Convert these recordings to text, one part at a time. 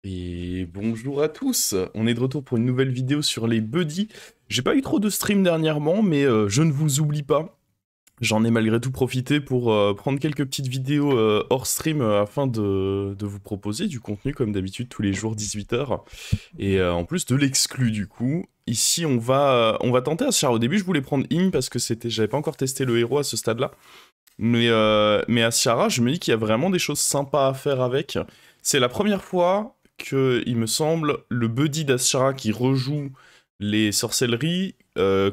Et bonjour à tous, on est de retour pour une nouvelle vidéo sur les buddies. J'ai pas eu trop de stream dernièrement, mais je ne vous oublie pas. J'en ai malgré tout profité pour prendre quelques petites vidéos hors stream afin de vous proposer du contenu comme d'habitude tous les jours 18h. Et en plus de l'exclu du coup. Ici on va tenter Asciara. Au début je voulais prendre Im parce que j'avais pas encore testé le héros à ce stade-là. Mais Asciara, je me dis qu'il y a vraiment des choses sympas à faire avec. C'est la première fois que, il me semble, le buddy d'Asciara qui rejoue les sorcelleries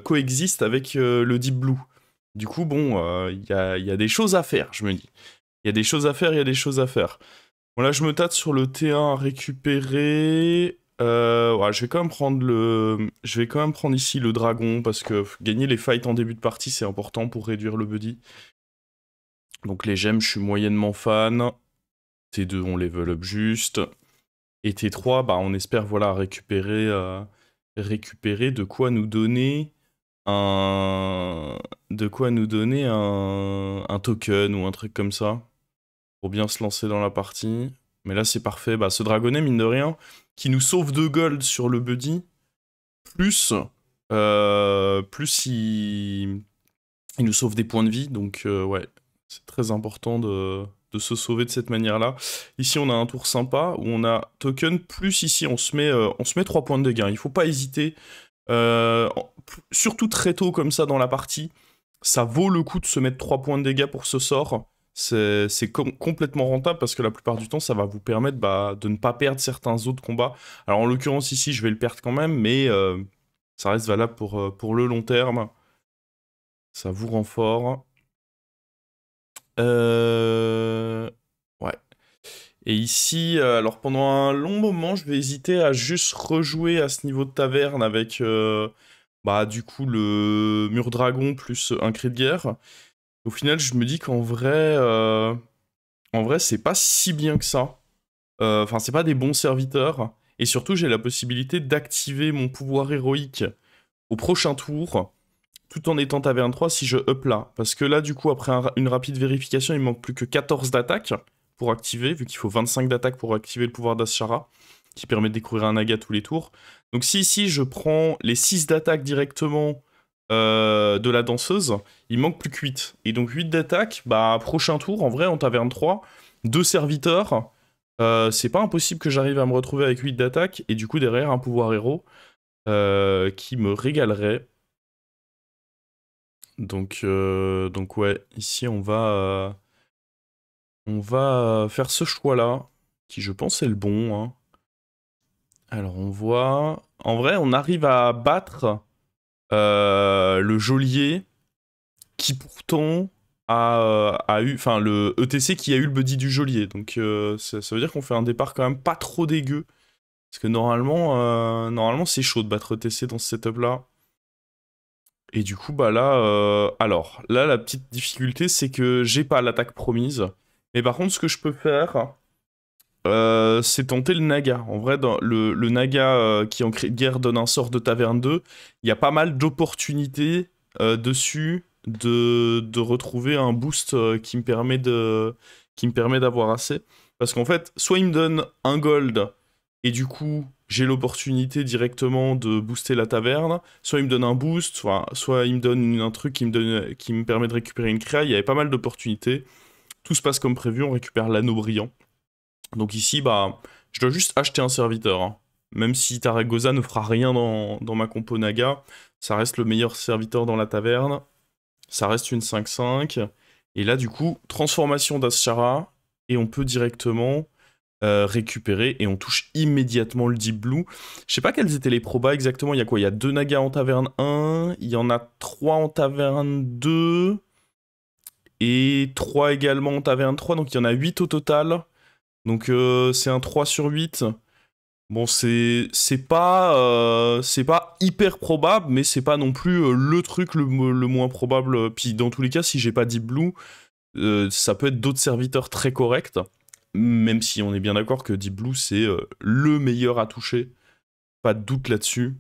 coexiste avec le Deep Blue. Du coup, bon, il y a des choses à faire, je me dis. Il y a des choses à faire, il y a des choses à faire. Bon, là, je me tâte sur le T1 à récupérer. Ouais, je vais quand même prendre ici le dragon parce que gagner les fights en début de partie, c'est important pour réduire le buddy. Donc les gemmes, je suis moyennement fan. T2, on level up juste. Et T3, bah, on espère voilà, récupérer de quoi nous donner un... un token ou un truc comme ça. Pour bien se lancer dans la partie. Mais là, c'est parfait. Bah, ce dragonnet, mine de rien, qui nous sauve 2 gold sur le buddy. Plus, il nous sauve des points de vie. Donc, ouais, c'est très important de se sauver de cette manière-là. Ici, on a un tour sympa où on a token, plus ici, on se met 3 points de dégâts. Il faut pas hésiter. Surtout très tôt comme ça dans la partie, ça vaut le coup de se mettre 3 points de dégâts pour ce sort. C'est complètement rentable parce que la plupart du temps, ça va vous permettre bah, de ne pas perdre certains autres combats. Alors en l'occurrence ici, je vais le perdre quand même, mais ça reste valable pour le long terme. Ça vous rend fort. Ouais. Et ici, alors pendant un long moment, je vais hésiter à juste rejouer à ce niveau de taverne avec, bah du coup, le mur dragon plus un cri de guerre. Au final, je me dis en vrai, c'est pas si bien que ça. Enfin, c'est pas des bons serviteurs. Et surtout, j'ai la possibilité d'activer mon pouvoir héroïque au prochain tour, tout en étant taverne 3 si je up là. Parce que là, du coup, après une rapide vérification, il me manque plus que 14 d'attaque pour activer, vu qu'il faut 25 d'attaque pour activer le pouvoir d'Asciara, qui permet de découvrir un naga tous les tours. Donc si ici, je prends les 6 d'attaque directement de la danseuse, il manque plus que 8. Et donc 8 d'attaque, bah prochain tour, en vrai, en taverne 3, 2 serviteurs, c'est pas impossible que j'arrive à me retrouver avec 8 d'attaque, et du coup derrière un pouvoir héros qui me régalerait. Donc ouais, ici on va faire ce choix-là, qui je pense est le bon. Hein. Alors on voit... En vrai, on arrive à battre le geôlier, qui pourtant a eu... Enfin, le ETC qui a eu le buddy du geôlier. Donc ça veut dire qu'on fait un départ quand même pas trop dégueu. Parce que normalement c'est chaud de battre ETC dans ce setup-là. Et du coup, bah là, alors, là, la petite difficulté, c'est que j'ai pas l'attaque promise. Mais par contre, ce que je peux faire, c'est tenter le Naga. En vrai, dans le Naga qui en guerre donne un sort de taverne 2, il y a pas mal d'opportunités dessus de retrouver un boost qui me permet d'avoir assez. Parce qu'en fait, soit il me donne un gold, et du coup, j'ai l'opportunité directement de booster la taverne, soit il me donne un boost, soit il me donne un truc qui me permet de récupérer une créa. Il y avait pas mal d'opportunités. Tout se passe comme prévu, on récupère l'anneau brillant. Donc ici, bah, je dois juste acheter un serviteur. Hein. Même si Taragosa ne fera rien dans ma compo Naga, ça reste le meilleur serviteur dans la taverne. Ça reste une 5-5. Et là, du coup, transformation d'Asciara. Et on peut directement récupérer. Et on touche immédiatement le Deep Blue. Je sais pas quels étaient les probas exactement. Il y a quoi? Il y a 2 Nagas en taverne 1. Il y en a 3 en taverne 2. Et 3 également en taverne 3. Donc il y en a 8 au total. Donc c'est un 3 sur 8. Bon, c'est pas hyper probable, mais c'est pas non plus le truc le moins probable. Puis dans tous les cas, si j'ai pas Deep Blue, ça peut être d'autres serviteurs très corrects. Même si on est bien d'accord que Deep Blue, c'est le meilleur à toucher. Pas de doute là-dessus.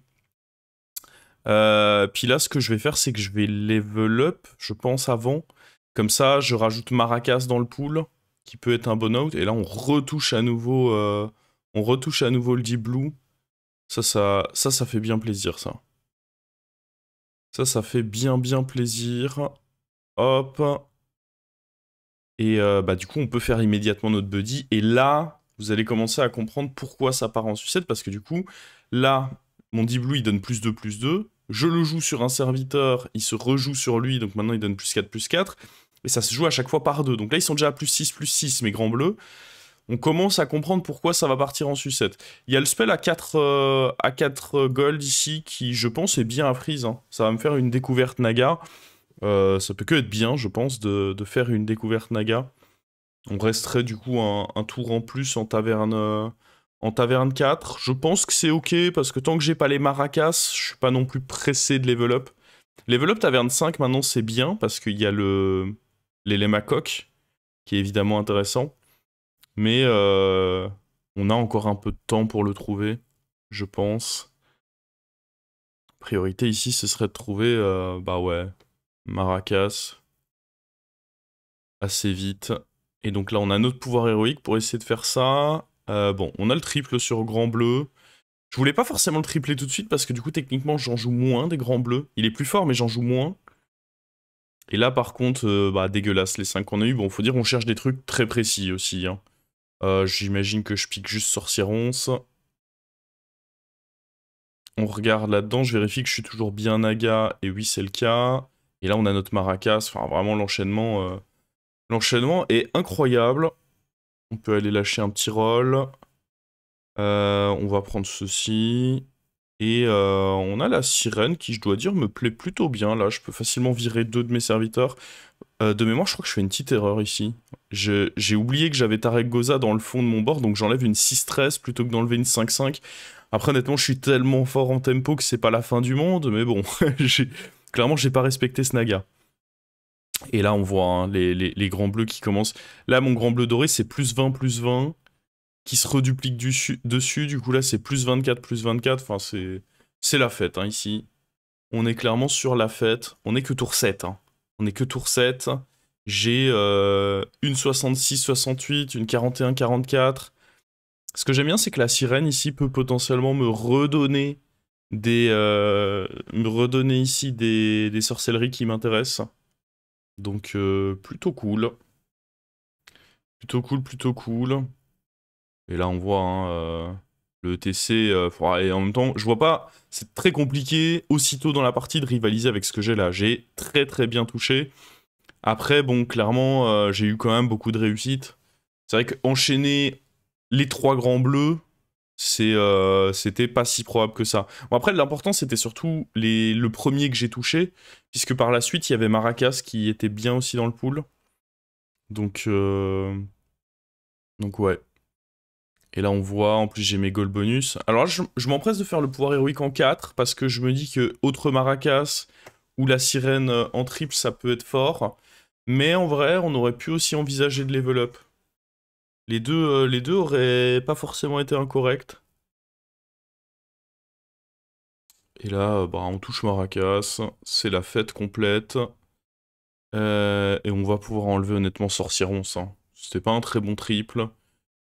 Puis là, ce que je vais faire, c'est que je vais level up, je pense, avant. Comme ça, je rajoute Maracas dans le pool, qui peut être un bon out. Et là, on retouche à nouveau On retouche à nouveau le Deep Blue. Ça fait bien plaisir, ça. Ça fait bien plaisir. Hop. Et bah du coup, on peut faire immédiatement notre buddy. Et là, vous allez commencer à comprendre pourquoi ça part en sucette. Parce que du coup, là, mon Deep Blue, il donne +2/+2. Je le joue sur un serviteur, il se rejoue sur lui. Donc maintenant, il donne +4/+4. Et ça se joue à chaque fois par 2. Donc là, ils sont déjà à +6/+6, mes grands bleus. On commence à comprendre pourquoi ça va partir en sucette. Il y a le spell à 4 gold ici qui, je pense, est bien à freeze. Hein. Ça va me faire une découverte Naga. Ça peut que être bien, je pense, de faire une découverte Naga. On resterait du coup un tour en plus en taverne 4. Je pense que c'est ok, parce que tant que j'ai pas les maracas, je suis pas non plus pressé de level up. Level up taverne 5, maintenant, c'est bien, parce qu'il y a l'éléma coq, qui est évidemment intéressant. Mais on a encore un peu de temps pour le trouver, je pense. Priorité ici, ce serait de trouver, bah ouais, maracas assez vite. Et donc là, on a notre pouvoir héroïque pour essayer de faire ça. Bon, on a le triple sur grand bleu. Je voulais pas forcément le tripler tout de suite parce que du coup, techniquement, j'en joue moins des grands bleus. Il est plus fort, mais j'en joue moins. Et là, par contre, bah dégueulasse les 5 qu'on a eu. Bon, faut dire, on cherche des trucs très précis aussi. Hein. J'imagine que je pique juste sorcieronce. On regarde là-dedans, je vérifie que je suis toujours bien naga, et oui, c'est le cas. Et là, on a notre maracas, enfin, vraiment, l'enchaînement est incroyable. On peut aller lâcher un petit roll. On va prendre ceci. Et on a la sirène qui, je dois dire, me plaît plutôt bien. Là, je peux facilement virer 2 de mes serviteurs. De mémoire, je crois que je fais une petite erreur ici. J'ai oublié que j'avais Tarek Goza dans le fond de mon board, donc j'enlève une 6-13 plutôt que d'enlever une 5-5. Après, honnêtement, je suis tellement fort en tempo que c'est pas la fin du monde, mais bon, clairement, j'ai pas respecté ce naga. Et là, on voit hein, les grands bleus qui commencent. Là, mon grand bleu doré, c'est +20/+20, qui se reduplique dessus. Du coup, là, c'est +24/+24. Enfin, c'est la fête, hein, ici. On est clairement sur la fête. On est que tour 7, hein. On est que tour 7. J'ai une 66-68, une 41-44. Ce que j'aime bien, c'est que la sirène ici peut potentiellement me redonner ici des sorcelleries qui m'intéressent. Donc plutôt cool. Plutôt cool, plutôt cool. Et là on voit hein, le ETC, et en même temps, je vois pas, c'est très compliqué aussitôt dans la partie de rivaliser avec ce que j'ai là. J'ai très bien touché. Après, bon, clairement, j'ai eu quand même beaucoup de réussite. C'est vrai qu'enchaîner les 3 grands bleus, c'était pas si probable que ça. Bon, après, l'important, c'était surtout le premier que j'ai touché, puisque par la suite, il y avait Maracas qui était bien aussi dans le pool. Donc ouais. Et là, on voit, en plus, j'ai mes gold bonus. Alors là, je m'empresse de faire le pouvoir héroïque en 4, parce que je me dis que autre Maracas ou la sirène en triple, ça peut être fort. Mais en vrai, on aurait pu aussi envisager de level up. Les deux auraient pas forcément été incorrects. Et là, bah, on touche Maracas, c'est la fête complète. Et on va pouvoir enlever honnêtement Sorcieronce. Hein. C'était pas un très bon triple.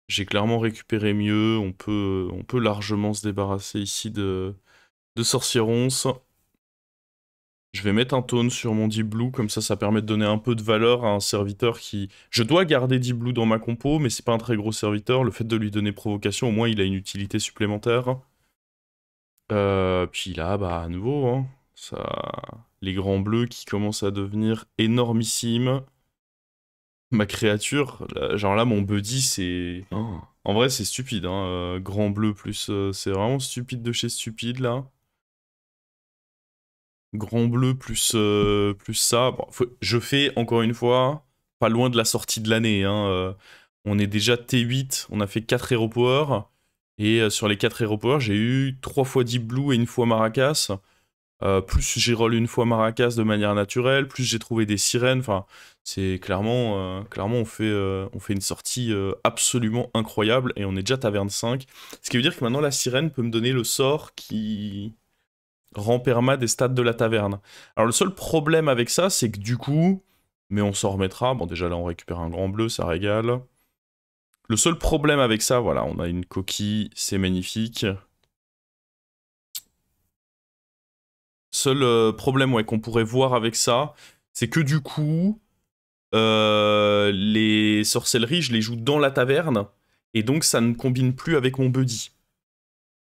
J'ai clairement récupéré mieux. On peut largement se débarrasser ici de Sorcieronce. Je vais mettre un taunt sur mon Deep Blue, comme ça permet de donner un peu de valeur à un serviteur qui... Je dois garder Deep Blue dans ma compo, mais c'est pas un très gros serviteur. Le fait de lui donner provocation, au moins il a une utilité supplémentaire. Puis là, bah à nouveau, hein, les grands bleus qui commencent à devenir énormissimes. Ma créature, là, genre là, mon buddy, c'est... Oh. En vrai, c'est stupide, hein, grand bleu plus... c'est vraiment stupide de chez stupide, là. Grand bleu plus ça. Bon, je fais, encore une fois, pas loin de la sortie de l'année. Hein, on est déjà T8, on a fait 4 Hero Power. Et sur les 4 Hero Power, j'ai eu 3 fois Deep Blue et une fois Maracas. Plus j'ai roll une fois Maracas de manière naturelle, plus j'ai trouvé des sirènes. Enfin, c'est clairement, on fait une sortie absolument incroyable. Et on est déjà taverne 5. Ce qui veut dire que maintenant, la sirène peut me donner le sort qui rend perma des stats de la taverne. Alors le seul problème avec ça, c'est que du coup, mais on s'en remettra, bon déjà là on récupère un grand bleu, ça régale. Le seul problème avec ça, voilà, on a une coquille, c'est magnifique. Seul problème ouais, qu'on pourrait voir avec ça, c'est que du coup, les sorcelleries, je les joue dans la taverne, et donc ça ne combine plus avec mon buddy.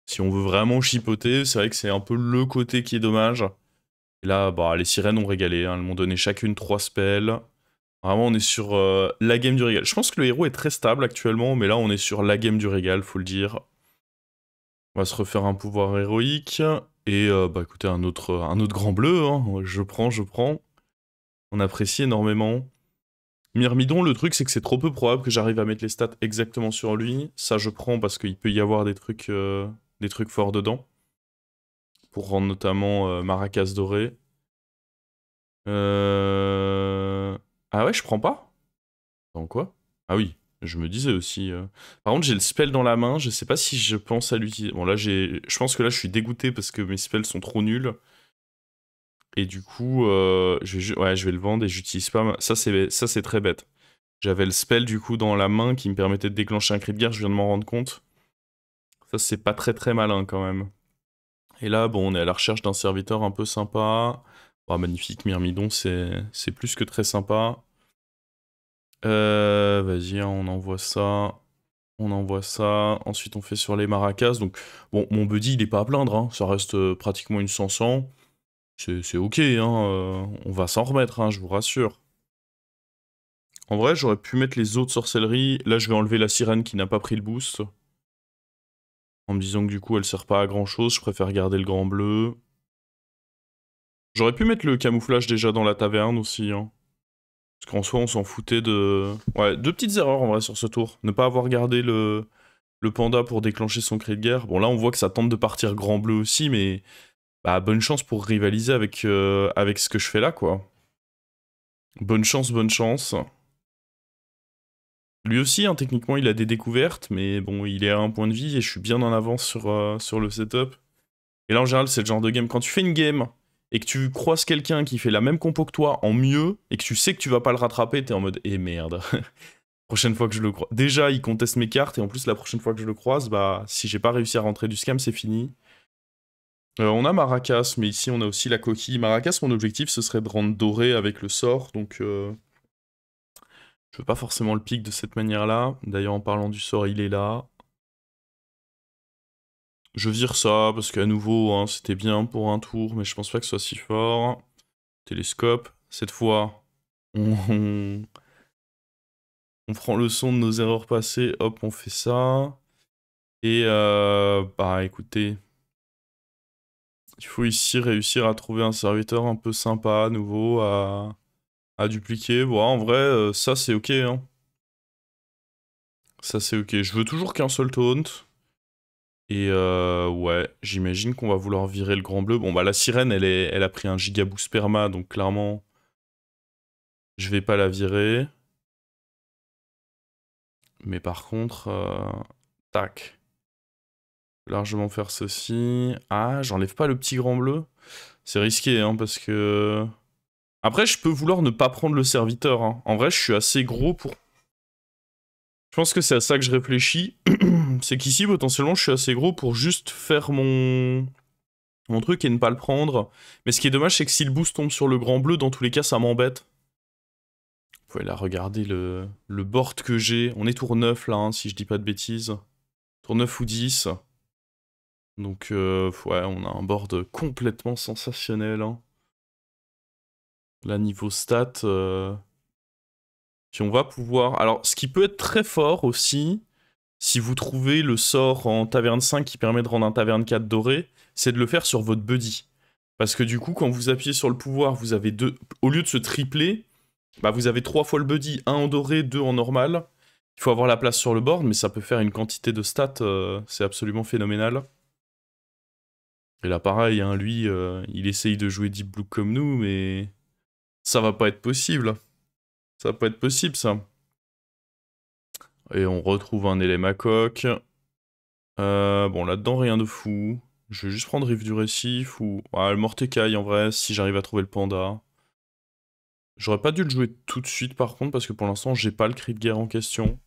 Si on veut vraiment chipoter, c'est vrai que c'est un peu le côté qui est dommage. Et là, bah, les sirènes ont régalé, hein, elles m'ont donné chacune 3 spells. Vraiment, on est sur la game du régal. Je pense que le héros est très stable actuellement, mais là, on est sur la game du régal, faut le dire. On va se refaire un pouvoir héroïque. Et bah écoutez, un autre grand bleu, hein. Je prends. On apprécie énormément. Myrmidon, le truc, c'est que c'est trop peu probable que j'arrive à mettre les stats exactement sur lui. Ça, je prends parce qu'il peut y avoir des trucs forts dedans. Pour rendre notamment Maracas doré. Ah ouais, je prends pas? Dans quoi? Ah oui, je me disais aussi. Par contre, j'ai le spell dans la main, je sais pas si je pense à l'utiliser. Bon, là, je pense que là, je suis dégoûté parce que mes spells sont trop nuls. Et du coup, ouais, je vais le vendre et j'utilise pas. Ça, c'est très bête. J'avais le spell du coup dans la main qui me permettait de déclencher un cri de guerre, je viens de m'en rendre compte. Ça, c'est pas très malin quand même. Et là, bon, on est à la recherche d'un serviteur un peu sympa. Oh, magnifique, Myrmidon, c'est plus que très sympa. Vas-y, hein, on envoie ça. On envoie ça. Ensuite, on fait sur les maracas. Donc, bon, mon buddy, il est pas à plaindre. Hein. Ça reste pratiquement une 500. C'est ok, hein. On va s'en remettre, hein, je vous rassure. En vrai, j'aurais pu mettre les autres sorcelleries. Là, je vais enlever la sirène qui n'a pas pris le boost. En me disant que du coup, elle sert pas à grand chose. Je préfère garder le grand bleu. J'aurais pu mettre le camouflage déjà dans la taverne aussi, hein. Parce qu'en soi, on s'en foutait de... Ouais, 2 petites erreurs en vrai sur ce tour. Ne pas avoir gardé le panda pour déclencher son cri de guerre. Bon, là, on voit que ça tente de partir grand bleu aussi, mais... Bah, bonne chance pour rivaliser avec, avec ce que je fais là, quoi. Bonne chance, bonne chance. Lui aussi, hein, techniquement, il a des découvertes, mais bon, il est à un point de vie et je suis bien en avance sur le setup. Et là, en général, c'est le genre de game, quand tu fais une game et que tu croises quelqu'un qui fait la même compo que toi en mieux, et que tu sais que tu vas pas le rattraper, t'es en mode « Eh merde !» Prochaine fois que je le croise... Déjà, il conteste mes cartes, et en plus, la prochaine fois que je le croise, bah, si j'ai pas réussi à rentrer du scam, c'est fini. On a Maracas, mais ici, on a aussi la coquille. Maracas, mon objectif, ce serait de rendre doré avec le sort, donc... Je veux pas forcément le pic de cette manière-là. D'ailleurs, en parlant du sort, il est là. Je vire ça, parce qu'à nouveau, hein, c'était bien pour un tour, mais je pense pas que ce soit si fort. Télescope. Cette fois, on prend le son de nos erreurs passées. Hop, on fait ça. Et bah écoutez, il faut ici réussir à trouver un serviteur un peu sympa, à nouveau, à dupliquer. Bon, en vrai, ça c'est ok, hein. Ça c'est ok. Je veux toujours qu'un seul taunt. Et ouais, j'imagine qu'on va vouloir virer le grand bleu. Bon bah la sirène, elle a pris un gigaboost perma, donc clairement, je vais pas la virer. Mais par contre, tac. Largement faire ceci. Ah, j'enlève pas le petit grand bleu. C'est risqué, hein, parce que... Après, je peux vouloir ne pas prendre le serviteur, hein. En vrai, je suis assez gros pour... Je pense que c'est à ça que je réfléchis. C'est qu'ici, potentiellement, je suis assez gros pour juste faire mon truc et ne pas le prendre. Mais ce qui est dommage, c'est que si le boost tombe sur le grand bleu, dans tous les cas, ça m'embête. Vous pouvez là regarder le board que j'ai. On est tour 9 là, hein, si je dis pas de bêtises. Tour 9 ou 10. Donc, ouais, on a un board complètement sensationnel, hein. Là, niveau stats... Puis on va pouvoir... Alors, ce qui peut être très fort aussi, si vous trouvez le sort en taverne 5 qui permet de rendre un taverne 4 doré, c'est de le faire sur votre buddy. Parce que du coup, quand vous appuyez sur le pouvoir, vous avez deux... Au lieu de se tripler, bah vous avez 3 fois le buddy, 1 en doré, 2 en normal. Il faut avoir la place sur le board, mais ça peut faire une quantité de stats, c'est absolument phénoménal. Et là, pareil, hein, lui, il essaye de jouer Deep Blue comme nous, mais ça va pas être possible. Ça va pas être possible, ça. Et on retrouve un Élemacoque. Bon, là-dedans, rien de fou. Je vais juste prendre Rive du Récif ou... Ah, le Mortecaille, en vrai, si j'arrive à trouver le panda. J'aurais pas dû le jouer tout de suite, par contre, parce que pour l'instant, j'ai pas le cri de guerre en question.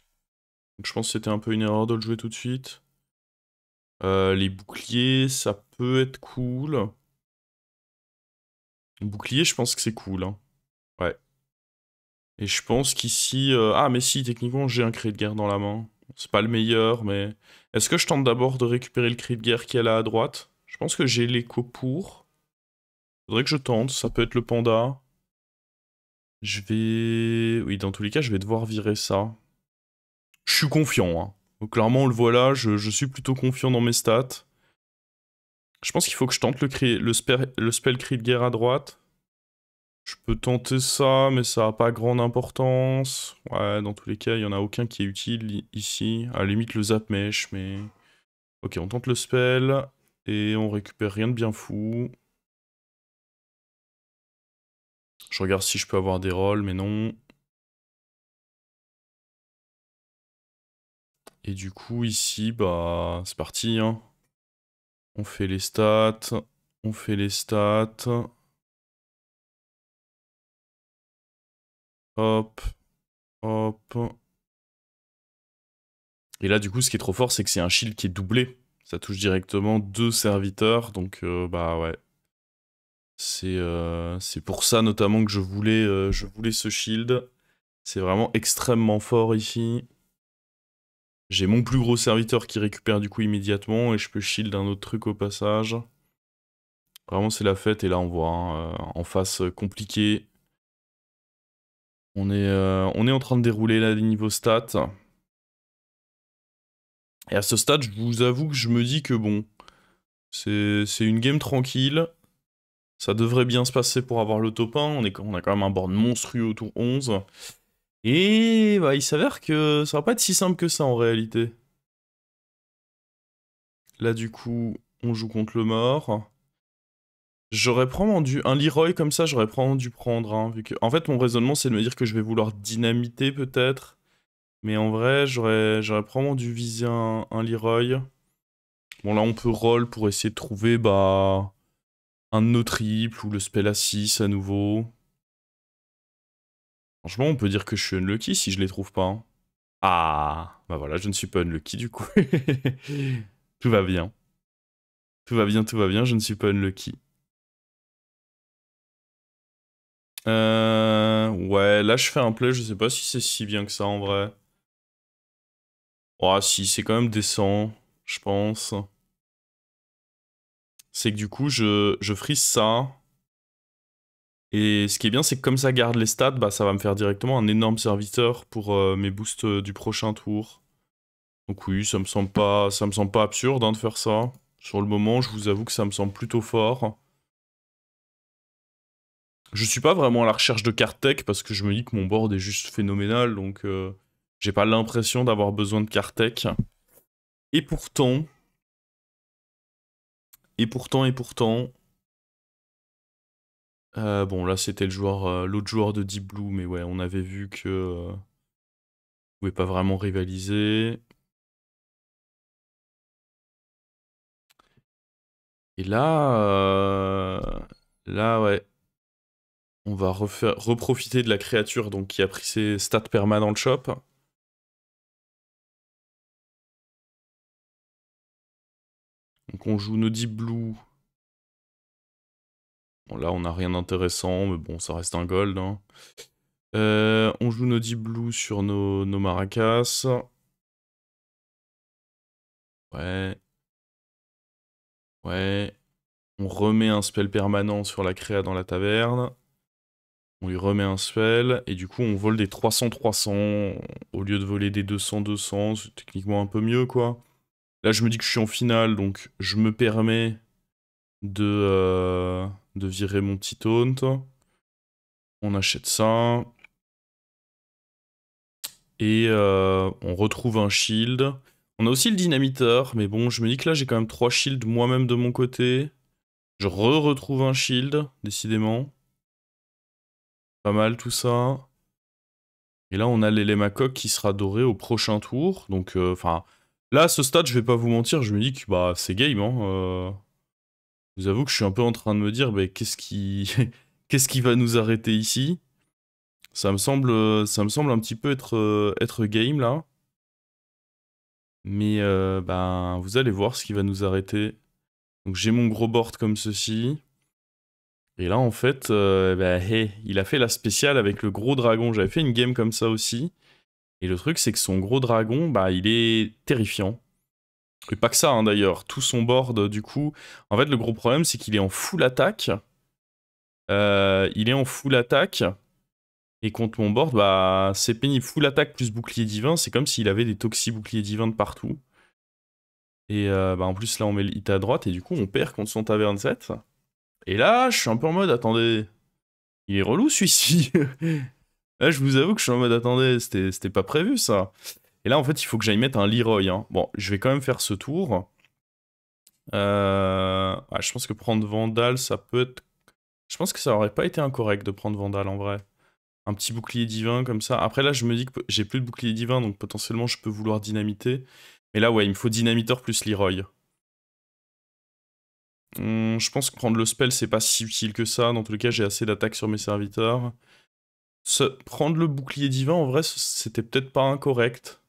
Donc je pense que c'était un peu une erreur de le jouer tout de suite. Les boucliers, ça peut être cool. Bouclier, je pense que c'est cool. Hein. Ouais. Et je pense qu'ici... Ah, mais si, techniquement, j'ai un cri de guerre dans la main. C'est pas le meilleur, mais... Est-ce que je tente d'abord de récupérer le cri de guerre qui est là à droite? Je pense que j'ai l'écho pour. Faudrait que je tente, ça peut être le panda. Je vais... Oui, dans tous les cas, je vais devoir virer ça. Je suis confiant, hein. Donc, clairement, on le voit là, je suis plutôt confiant dans mes stats. Je pense qu'il faut que je tente le spell cri de guerre à droite. Je peux tenter ça, mais ça n'a pas grande importance. Ouais, dans tous les cas, il n'y en a aucun qui est utile ici. À la limite, le zap mèche, mais... Ok, on tente le spell, et on récupère rien de bien fou. Je regarde si je peux avoir des rolls, mais non. Et du coup, ici, bah, c'est parti, hein. On fait les stats. On fait les stats. Hop. Hop. Et là, du coup, ce qui est trop fort, c'est que c'est un shield qui est doublé. Ça touche directement 2 serviteurs, donc bah ouais. C'est pour ça notamment que je voulais ce shield. C'est vraiment extrêmement fort ici. J'ai mon plus gros serviteur qui récupère du coup immédiatement et je peux shield un autre truc au passage. Vraiment c'est la fête et là on voit en face compliqué. On est en train de dérouler là les niveaux stats. Et à ce stade je vous avoue que je me dis que bon, c'est une game tranquille. Ça devrait bien se passer pour avoir le top 1. On a quand même un board monstrueux au tour 11. Et bah, il s'avère que ça va pas être si simple que ça en réalité. Là du coup, on joue contre le mort. J'aurais probablement dû... Un Leroy comme ça, j'aurais probablement dû prendre. Hein, vu que... En fait, mon raisonnement, c'est de me dire que je vais vouloir dynamiter peut-être. Mais en vrai, j'aurais probablement dû viser un Leroy. Bon, là, on peut roll pour essayer de trouver bah, un de nos triples ou le spell à 6 à nouveau. Franchement, on peut dire que je suis unlucky si je les trouve pas. Hein. Ah, bah voilà, je ne suis pas unlucky du coup. Tout va bien. Tout va bien, tout va bien, je ne suis pas unlucky. Ouais, là je fais un play, je sais pas si c'est si bien que ça en vrai. Oh si, c'est quand même décent, je pense. C'est que du coup, je freeze ça. Et ce qui est bien, c'est que comme ça garde les stats, bah ça va me faire directement un énorme serviteur pour mes boosts du prochain tour. Donc oui, ça me semble pas absurde hein, de faire ça. Sur le moment, je vous avoue que ça me semble plutôt fort. Je suis pas vraiment à la recherche de cartes tech parce que je me dis que mon board est juste phénoménal, donc j'ai pas l'impression d'avoir besoin de cartes tech. Et pourtant, et pourtant, bon là c'était le joueur, l'autre joueur de Deep Blue, mais ouais, on avait vu que pouvait pas vraiment rivaliser. Et là ouais, on va reprofiter de la créature donc qui a pris ses stats perma dans le shop. Donc on joue nos Deep Blue. Bon là on a rien d'intéressant, mais bon ça reste un gold. Hein. On joue nos Deep Blue sur nos maracas. Ouais. Ouais. On remet un spell permanent sur la créa dans la taverne. On lui remet un spell. Et du coup, on vole des 300-300 au lieu de voler des 200-200. C'est techniquement un peu mieux, quoi. Là, je me dis que je suis en finale, donc je me permets de virer mon petit taunt. On achète ça. Et on retrouve un shield. On a aussi le dynamiteur, mais bon, je me dis que là, j'ai quand même 3 shields moi-même de mon côté. Je retrouve un shield, décidément. Pas mal tout ça. Et là, on a l'Elemacoque qui sera doré au prochain tour. Donc, enfin, là, à ce stade, je vais pas vous mentir, je me dis que bah, c'est game. Hein, je vous avoue que je suis un peu en train de me dire, bah, qu'est-ce qui... qu'est-ce qui va nous arrêter ici? Ça me semble un petit peu être game, là. Mais ben, vous allez voir ce qui va nous arrêter. Donc j'ai mon gros board comme ceci. Et là, en fait, bah, hey, il a fait la spéciale avec le gros dragon. J'avais fait une game comme ça aussi. Et le truc, c'est que son gros dragon, bah, il est terrifiant. Et pas que ça, hein, d'ailleurs. Tout son board, du coup... En fait, le gros problème, c'est qu'il est en full attaque. Il est en full attaque. Et contre mon board, bah, c'est pénible. Full attaque plus bouclier divin, c'est comme s'il avait des toxi boucliers divins de partout. Et bah, en plus, là, on met le hit à droite, et du coup, on perd contre son taverne 7. Et là, je suis un peu en mode, attendez, il est relou celui-ci. Là, je vous avoue que je suis en mode, attendez, c'était pas prévu ça. Et là, en fait, il faut que j'aille mettre un Leroy. Hein. Bon, je vais quand même faire ce tour. Ouais, je pense que prendre Vandal, ça peut être... Je pense que ça aurait pas été incorrect de prendre Vandal en vrai. Un petit bouclier divin comme ça. Après là, je me dis que j'ai plus de bouclier divin, donc potentiellement je peux vouloir dynamiter. Mais là, ouais, il me faut dynamiteur plus Leroy. Je pense que prendre le spell, c'est pas si utile que ça. Dans tous les cas, j'ai assez d'attaque sur mes serviteurs. Prendre le bouclier divin, en vrai, c'était peut-être pas incorrect.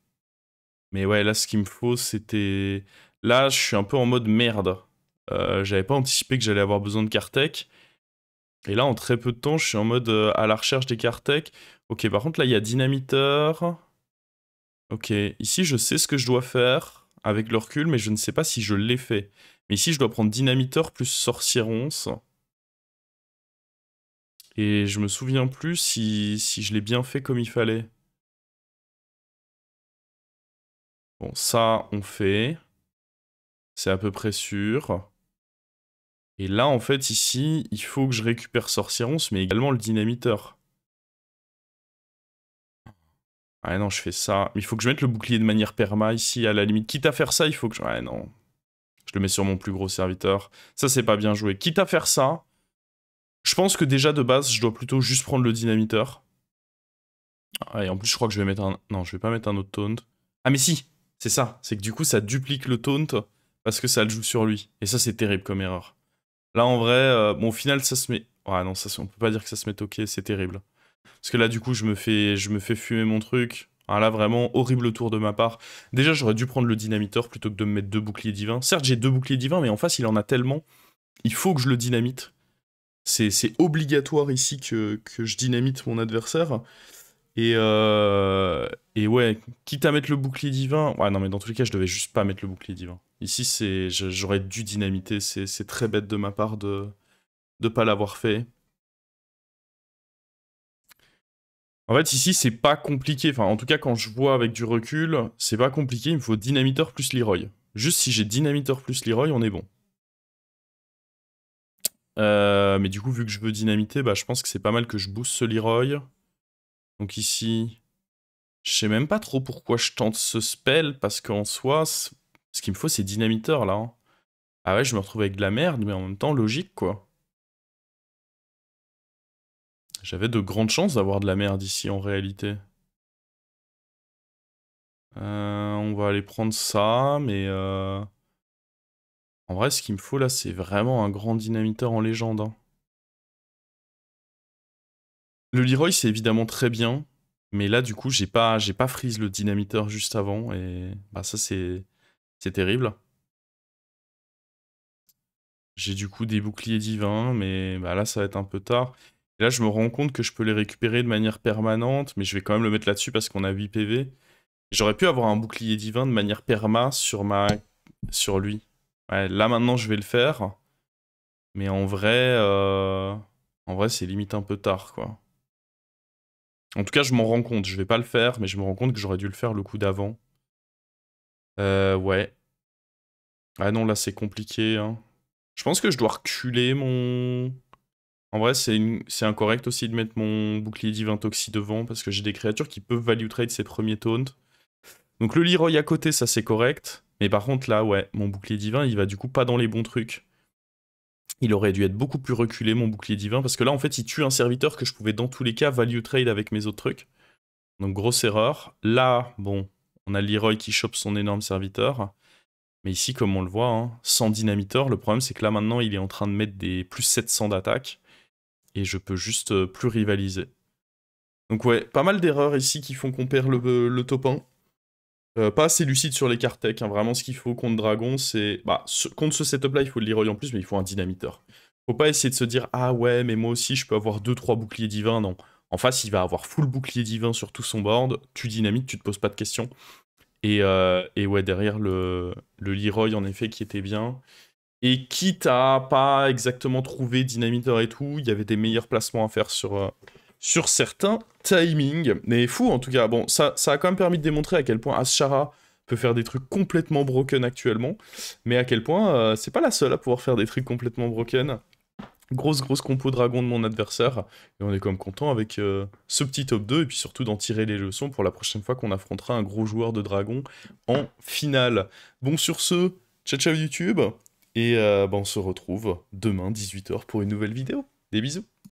Mais ouais, là, ce qu'il me faut, c'était... Là, je suis un peu en mode merde. J'avais pas anticipé que j'allais avoir besoin de Kartek. Et là, en très peu de temps, je suis en mode à la recherche des Kartek. Ok, par contre, là, il y a Dynamiteur. Ok, ici, je sais ce que je dois faire avec le recul, mais je ne sais pas si je l'ai fait. Mais ici, je dois prendre Dynamiteur plus Sorcieronce. Et je me souviens plus si je l'ai bien fait comme il fallait. Bon, ça, on fait. C'est à peu près sûr. Et là, en fait, ici, il faut que je récupère Sorcieronce, mais également le Dynamiteur. Ah non, je fais ça. Mais il faut que je mette le bouclier de manière perma ici, à la limite. Quitte à faire ça, il faut que je... Ouais, non. Je le mets sur mon plus gros serviteur. Ça, c'est pas bien joué. Quitte à faire ça, je pense que déjà, de base, je dois plutôt juste prendre le Dynamiteur. Ah, et en plus, je crois que je vais mettre un... Non, je vais pas mettre un autre taunt. Ah, mais si! C'est ça. C'est que du coup, ça duplique le taunt parce que ça le joue sur lui. Et ça, c'est terrible comme erreur. Là, en vrai, bon, au final, ça se met... Ouais, non, on peut pas dire que ça se met ok, c'est terrible. Parce que là, du coup, je me fais fumer mon truc. Ah, là, vraiment, horrible tour de ma part. Déjà, j'aurais dû prendre le dynamiteur plutôt que de me mettre deux boucliers divins. Certes, j'ai deux boucliers divins, mais en face, il en a tellement. Il faut que je le dynamite. C'est obligatoire ici que je dynamite mon adversaire. Et, et ouais, quitte à mettre le bouclier divin... Ouais, non, mais dans tous les cas, je devais juste pas mettre le bouclier divin. Ici, j'aurais dû dynamiter. C'est très bête de ma part de pas l'avoir fait. En fait, ici, c'est pas compliqué. Enfin, en tout cas, quand je vois avec du recul, c'est pas compliqué. Il me faut dynamiteur plus Leroy. Juste si j'ai dynamiteur plus Leroy, on est bon. Mais du coup, vu que je veux dynamiter, bah, je pense que c'est pas mal que je booste ce Leroy. Donc ici, je sais même pas trop pourquoi je tente ce spell, parce qu'en soi, ce qu'il me faut, c'est dynamiteur, là. Hein. Ah ouais, je me retrouve avec de la merde, mais en même temps, logique, quoi. J'avais de grandes chances d'avoir de la merde ici, en réalité. On va aller prendre ça, mais... En vrai, ce qu'il me faut là, c'est vraiment un grand dynamiteur en légende. Hein. Le Leroy, c'est évidemment très bien, mais là, du coup, j'ai pas freeze le dynamiteur juste avant, et bah ça, c'est terrible. J'ai du coup des boucliers divins, mais bah là, ça va être un peu tard. Et là, je me rends compte que je peux les récupérer de manière permanente, mais je vais quand même le mettre là-dessus parce qu'on a 8 PV. J'aurais pu avoir un bouclier divin de manière perma sur lui. Ouais, là, maintenant, je vais le faire. Mais en vrai, c'est limite un peu tard, quoi. En tout cas, je m'en rends compte. Je vais pas le faire, mais je me rends compte que j'aurais dû le faire le coup d'avant. Ouais. Ah non, là, c'est compliqué, hein. Je pense que je dois reculer mon... En vrai, c'est incorrect aussi de mettre mon bouclier divin toxi devant, parce que j'ai des créatures qui peuvent value trade ses premiers taunts. Donc le Leroy à côté, ça c'est correct. Mais par contre, là, ouais, mon bouclier divin, il va du coup pas dans les bons trucs. Il aurait dû être beaucoup plus reculé, mon bouclier divin, parce que là, en fait, il tue un serviteur que je pouvais dans tous les cas value trade avec mes autres trucs. Donc, grosse erreur. Là, bon, on a Leroy qui chope son énorme serviteur. Mais ici, comme on le voit, hein, sans dynamiteur, le problème, c'est que là, maintenant, il est en train de mettre des plus 700 d'attaque. Et je peux juste plus rivaliser. Donc ouais, pas mal d'erreurs ici qui font qu'on perd le top 1. Pas assez lucide sur les cartes tech, hein. Vraiment ce qu'il faut contre Dragon, c'est... Bah, contre ce setup-là, il faut le Leroy en plus, mais il faut un dynamiteur. Faut pas essayer de se dire, ah ouais, mais moi aussi, je peux avoir 2-3 boucliers divins, non. En face, il va avoir full bouclier divin sur tout son board, tu dynamites, tu te poses pas de questions. Et ouais, derrière le Leroy, en effet, qui était bien. Et quitte à pas exactement trouver dynamiteur et tout, il y avait des meilleurs placements à faire sur certains timings. Mais fou, en tout cas. Bon, ça a quand même permis de démontrer à quel point Ashara peut faire des trucs complètement broken actuellement. Mais à quel point c'est pas la seule à pouvoir faire des trucs complètement broken. Grosse compo dragon de mon adversaire. Et on est quand même content avec ce petit top 2. Et puis surtout d'en tirer les leçons pour la prochaine fois qu'on affrontera un gros joueur de dragon en finale. Bon, sur ce, ciao ciao YouTube. Et bah, on se retrouve demain 18 h pour une nouvelle vidéo. Des bisous.